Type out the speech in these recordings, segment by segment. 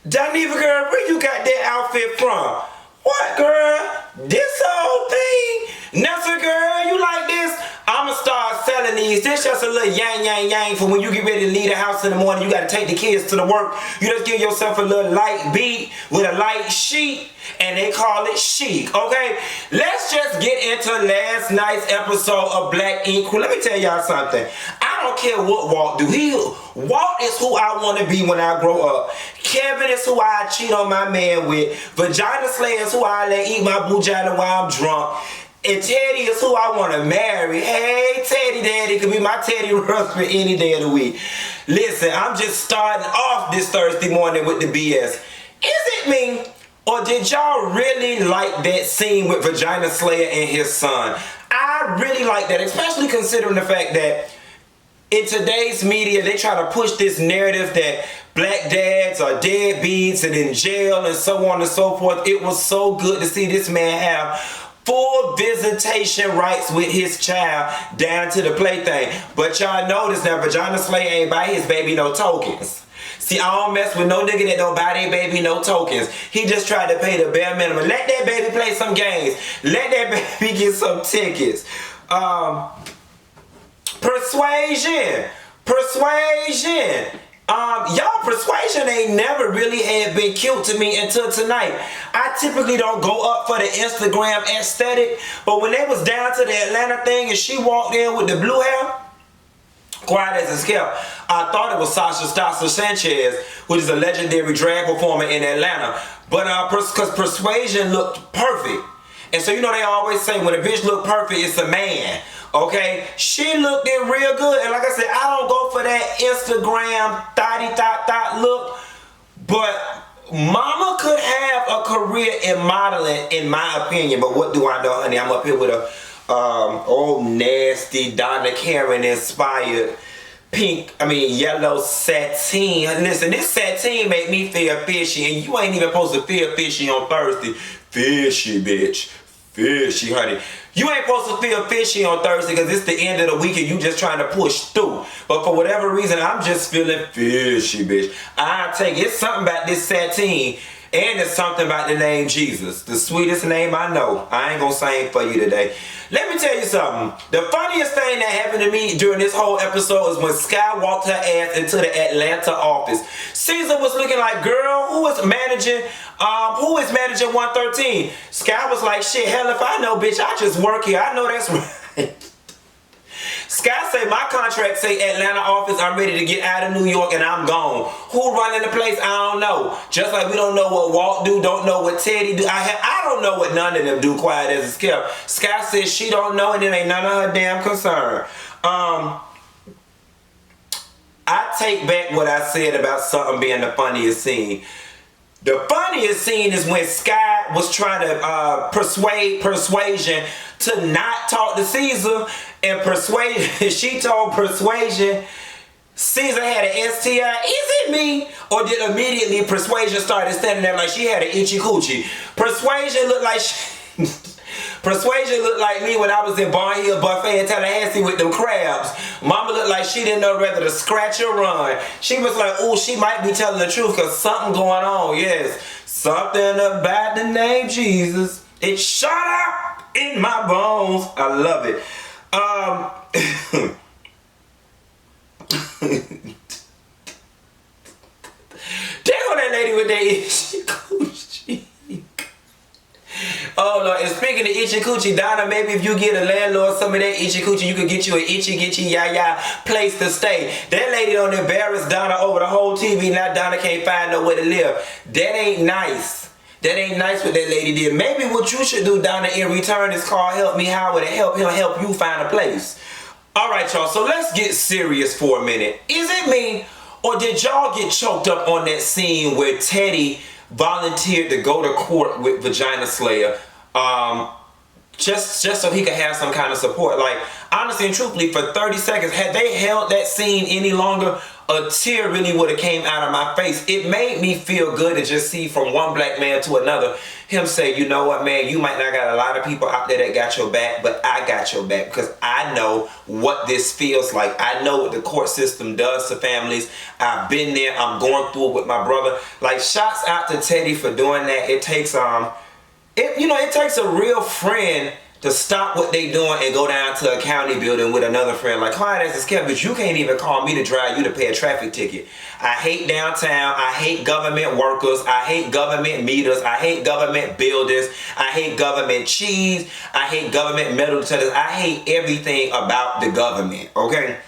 Dineva, girl, where you got that outfit from? What, girl? This whole thing? Nessa, girl, you like this? I'ma start selling these. This just a little yang for when you get ready to leave the house in the morning. You gotta take the kids to the work. You just give yourself a little light beat with a light sheet, and they call it chic, okay? Let's just get into last night's episode of Black Ink. Let me tell y'all something. I don't care what Walt do. Walt is who I want to be when I grow up. Kevin is who I cheat on my man with. Vagina Slayer is who I let eat my vagina while I'm drunk. And Teddy is who I want to marry. Hey, Teddy Daddy could be my Teddy husband any day of the week. Listen, I'm just starting off this Thursday morning with the BS. Is it me? Or did y'all really like that scene with Vagina Slayer and his son? I really like that, especially considering the fact that in today's media, they try to push this narrative that black dads are deadbeats and in jail and so on and so forth. It was so good to see this man have full visitation rights with his child down to the plaything. But y'all notice now, Vagina Slayer ain't buy his baby no tokens. See, I don't mess with no nigga that don't buy their baby no tokens. He just tried to pay the bare minimum. Let that baby play some games. Let that baby get some tickets. Persuasion. Y'all, Persuasion ain't never really had been cute to me until tonight. I typically don't go up for the Instagram aesthetic, but when they was down to the Atlanta thing and she walked in with the blue hair, quiet as a scalp, I thought it was Sasha Stasa Sanchez, which is a legendary drag performer in Atlanta. But because Persuasion looked perfect. And so you know they always say when a bitch look perfect, it's a man. Okay, she looked in real good, and like I said, I don't go for that Instagram thotty look, but mama could have a career in modeling, in my opinion. But what do I know, honey? I'm up here with a old nasty Donna Karen inspired yellow sateen. Listen, this sateen make me feel fishy, and you ain't even supposed to feel fishy on Thursday. Fishy, bitch. Fishy, honey. You ain't supposed to feel fishy on Thursday because it's the end of the week and you just trying to push through. But for whatever reason, I'm just feeling fishy, bitch. I take it. It's something about this sateen, and it's something about the name Jesus. The sweetest name I know. I ain't gonna sing for you today. Let me tell you something. The funniest thing that happened to me during this whole episode is when Sky walked her ass into the Atlanta office. Caesar was looking like, girl, who is managing 113? Sky was like, shit, hell if I know, bitch, I just work here. I know that's right. Sky say my contract say Atlanta office, I'm ready to get out of New York and I'm gone. Who running the place? I don't know. Just like we don't know what Walt do, don't know what Teddy do. I don't know what none of them do, quiet as a scale. Sky says she don't know and it ain't none of her damn concern. I take back what I said about something being the funniest scene. The funniest scene is when Sky was trying to persuade Persuasion to not talk to Caesar, and she told Persuasion Caesar had an STI. Is it me? Or did immediately Persuasion started standing there like she had an itchy coochie? Persuasion looked like me when I was in Barn Hill Buffet in Tallahassee with them crabs. Mama looked like she didn't know whether to scratch or run. She was like, ooh, she might be telling the truth because something going on. Yes, something about the name Jesus. It shot up in my bones. I love it. There go that lady with that itchy coochie. Oh Lord, and speaking of itchy coochie, Donna, maybe if you get a landlord some of that itchy coochie, you could get you an itchy ya place to stay. That lady don't embarrass Donna over the whole TV. Now Donna can't find nowhere to live. That ain't nice. That ain't nice what that lady did. Maybe what you should do, Donna, in return is call Help Me Howard and help him help you find a place. Alright, y'all, so let's get serious for a minute. Is it me, or did y'all get choked up on that scene where Teddy volunteered to go to court with Vagina Slayer just so he could have some kind of support? Like, honestly and truthfully, for 30 seconds, had they held that scene any longer, a tear really would have came out of my face. It made me feel good to just see from one black man to another him say, you know what, man, you might not got a lot of people out there that got your back, but I got your back because I know what this feels like. I know what the court system does to families. I've been there. I'm going through it with my brother. Like, shouts out to Teddy for doing that. It takes it takes a real friend to stop what they doing and go down to a county building with another friend. Like, quiet as it's kept, but you can't even call me to drive you to pay a traffic ticket. I hate downtown. I hate government workers. I hate government meters. I hate government buildings. I hate government cheese. I hate government metal detectors. I hate everything about the government, okay?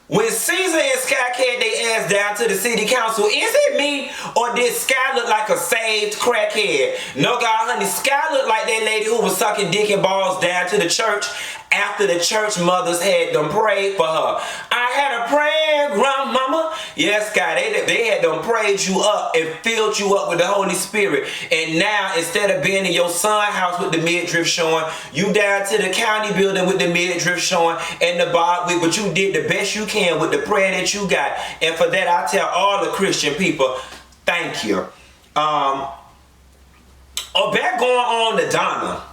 When Caesar and Sky carried their ass down to the city council, is it me or did Sky look like a saved crackhead? No, God, honey, Sky looked like that lady who was sucking dick and balls down to the church after the church mothers had them prayed for her. I had a prayer, grandmama. Yes, Sky, they had them prayed you up and filled you up with the Holy Spirit. And now, instead of being in your son's house with the midriff showing, you down to the county building with the midriff showing and the bob wig, but you did the best you can with the prayer that you got. And for that, I tell all the Christian people, thank you. Back going on to Donna.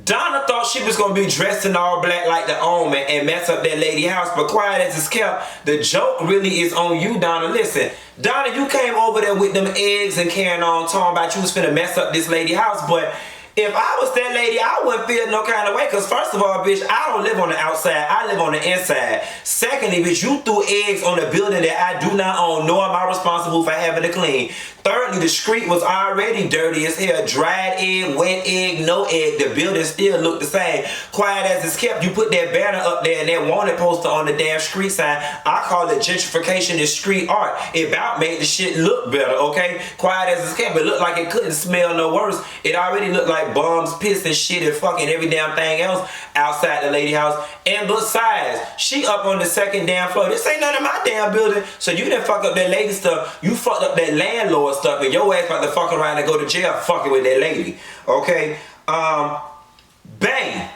Donna thought she was going to be dressed in all black like the Omen and mess up that lady house, but quiet as it's kept, the joke really is on you, Donna. Listen, Donna, you came over there with them eggs and carrying on, talking about you was finna mess up this lady house, but if I was that lady, I wouldn't feel no kind of way, because first of all, bitch, I don't live on the outside, I live on the inside. Secondly, bitch, you threw eggs on a building that I do not own, nor am I responsible for having to clean. Thirdly, the street was already dirty as hell. Dried egg, wet egg, no egg. The building still looked the same. Quiet as it's kept, you put that banner up there and that wanted poster on the damn street sign. I call it gentrification and street art. It about made the shit look better, okay? Quiet as it's kept, it looked like it couldn't smell no worse. It already looked like bums, piss and shit and fucking every damn thing else outside the lady house. And besides, she up on the second damn floor. This ain't none of my damn building. So you done fuck up that lady stuff. You fucked up that landlord stuff, and your ass about to fuck around and go to jail fucking with that lady. Okay? Bang.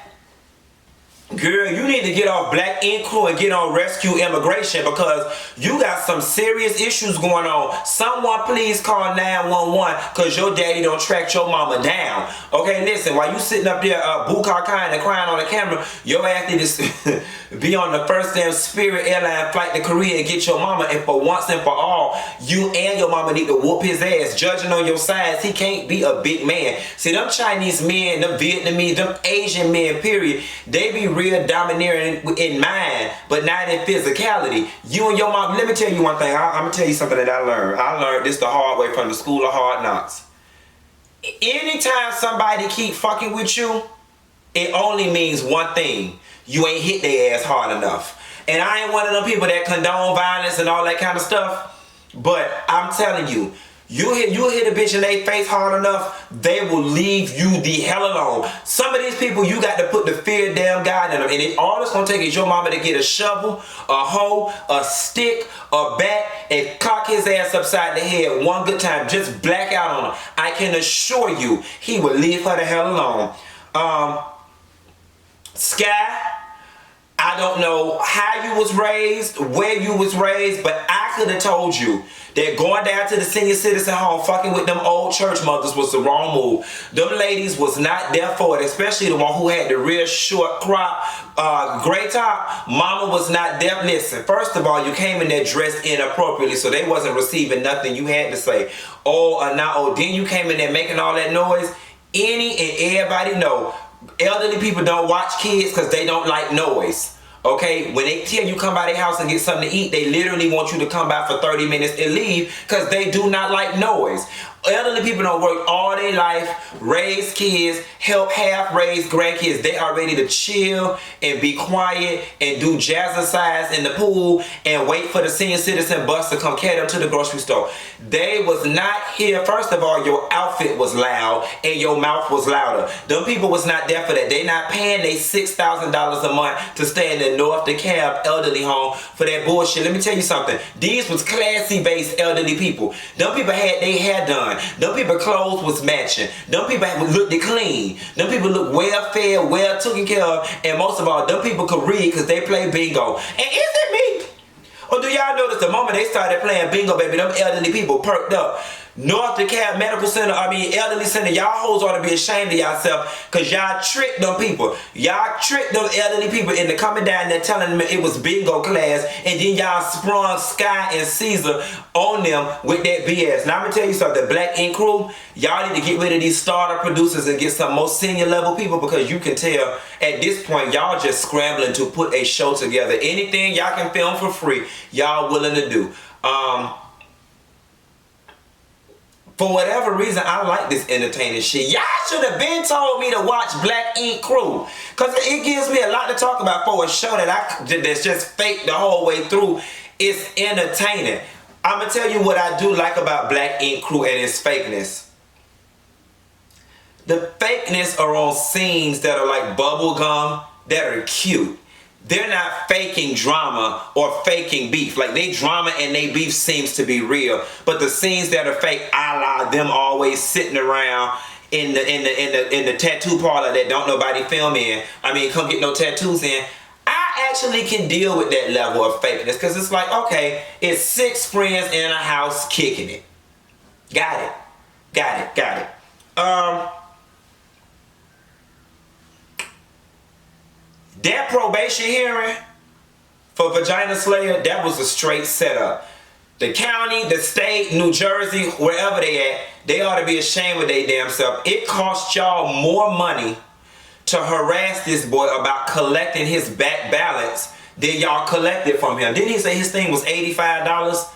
Girl, you need to get off Black Ink Crew and get on Rescue Immigration, because you got some serious issues going on. Someone please call 911 because your daddy don't track your mama down. Okay, listen, while you sitting up there bukkake and crying on the camera, your ass need to be on the first damn Spirit airline flight to Korea and get your mama, and for once and for all, you and your mama need to whoop his ass. Judging on your size, he can't be a big man. See, them Chinese men, them Vietnamese, them Asian men, period, they be real domineering in mind, but not in physicality. You and your mom, let me tell you one thing. I'm gonna tell you something that I learned. I learned this the hard way from the school of hard knocks. Anytime somebody keep fucking with you, it only means one thing. You ain't hit their ass hard enough. And I ain't one of them people that condone violence and all that kind of stuff, but I'm telling you, you hit a bitch in their face hard enough, they will leave you the hell alone. Some of these people, you got to put the fear damn God in them. And all it's going to take is your mama to get a shovel, a hoe, a stick, a bat, and cock his ass upside the head one good time. Just black out on him. I can assure you, he will leave her the hell alone. Sky, I don't know how you was raised, where you was raised, but I could have told you that going down to the senior citizen home fucking with them old church mothers was the wrong move. Them ladies was not there for it, especially the one who had the real short crop, gray top. Mama was not there. Listen, first of all, you came in there dressed inappropriately, so they wasn't receiving nothing you had to say. Then you came in there making all that noise. Any and everybody know, elderly people don't watch kids because they don't like noise. Okay, when they tell you come by their house and get something to eat, they literally want you to come by for 30 minutes and leave because they do not like noise. Elderly people don't work all their life, raise kids, help half raise grandkids. They are ready to chill and be quiet and do jazzercise in the pool and wait for the senior citizen bus to come carry them to the grocery store. They was not here. First of all, your outfit was loud and your mouth was louder. Them people was not there for that. They not paying they $6,000 a month to stay in the North DeKalb elderly home for that bullshit. Let me tell you something. These was classy based elderly people. Them people had their hair done. done. Them people clothes was matching. Them people looked clean. Them people look well fed, well taken care of, and most of all, them people could read because they play bingo. And is it me? Or do y'all notice the moment they started playing bingo, baby, them elderly people perked up? North DeKalb Medical Center, Elderly Center, y'all hoes ought to be ashamed of yourself because y'all tricked them people. Y'all tricked them elderly people into coming down there telling them it was bingo class, and then y'all sprung Sky and Caesar on them with that BS. Now I'm going to tell you something, the Black Ink Crew, y'all need to get rid of these starter producers and get some more senior level people, because you can tell at this point y'all just scrambling to put a show together. Anything y'all can film for free, y'all willing to do. For whatever reason, I like this entertaining shit. Y'all should have been told me to watch Black Ink Crew, because it gives me a lot to talk about for a show that's just fake the whole way through. It's entertaining. I'm going to tell you what I do like about Black Ink Crew and its fakeness. The fakeness are on scenes that are like bubblegum, that are cute. They're not faking drama or faking beef. Like, they drama and they beef seems to be real. But the scenes that are fake, a la them always sitting around in the tattoo parlor that don't nobody film in. Come get no tattoos in. I actually can deal with that level of fakeness, because it's like, okay, it's 6 friends in a house kicking it. Got it. That probation hearing for Vagina Slayer, that was a straight setup. The county, the state, New Jersey, wherever they at, they ought to be ashamed of their damn self. It cost y'all more money to harass this boy about collecting his back balance than y'all collected from him. Didn't he say his thing was $85?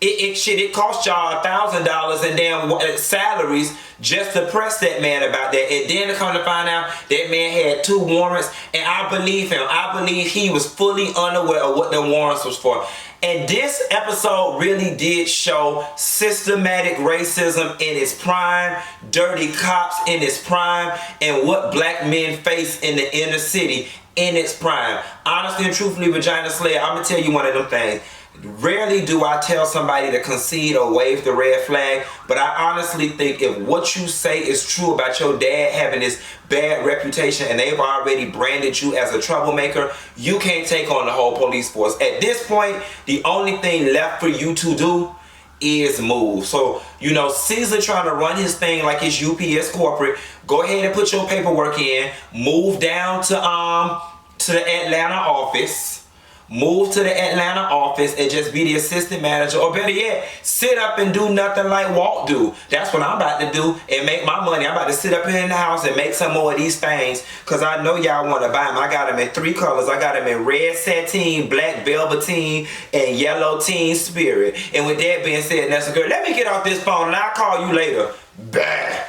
It cost y'all $1,000 in damn salaries just to press that man about that. And then to come to find out, that man had 2 warrants, and I believe him. I believe he was fully unaware of what the warrants was for. And this episode really did show systematic racism in its prime, dirty cops in its prime, and what black men face in the inner city in its prime. Honestly and truthfully, Vagina Slayer, I'm going to tell you one of them things. Rarely do I tell somebody to concede or wave the red flag, but I honestly think if what you say is true about your dad having this bad reputation and they've already branded you as a troublemaker, you can't take on the whole police force. At this point, the only thing left for you to do is move. So, Caesar trying to run his thing like it's UPS corporate. Go ahead and put your paperwork in. Move down to the Atlanta office. Move to the Atlanta office and just be the assistant manager, or better yet, sit up and do nothing like Walt do. That's what I'm about to do and make my money. I'm about to sit up here in the house and make some more of these things, because I know y'all want to buy them. I got them in 3 colors. I got them in red sateen, black velveteen, and yellow teen spirit. And with that being said, Nessa girl, let me get off this phone and I'll call you later. Bye.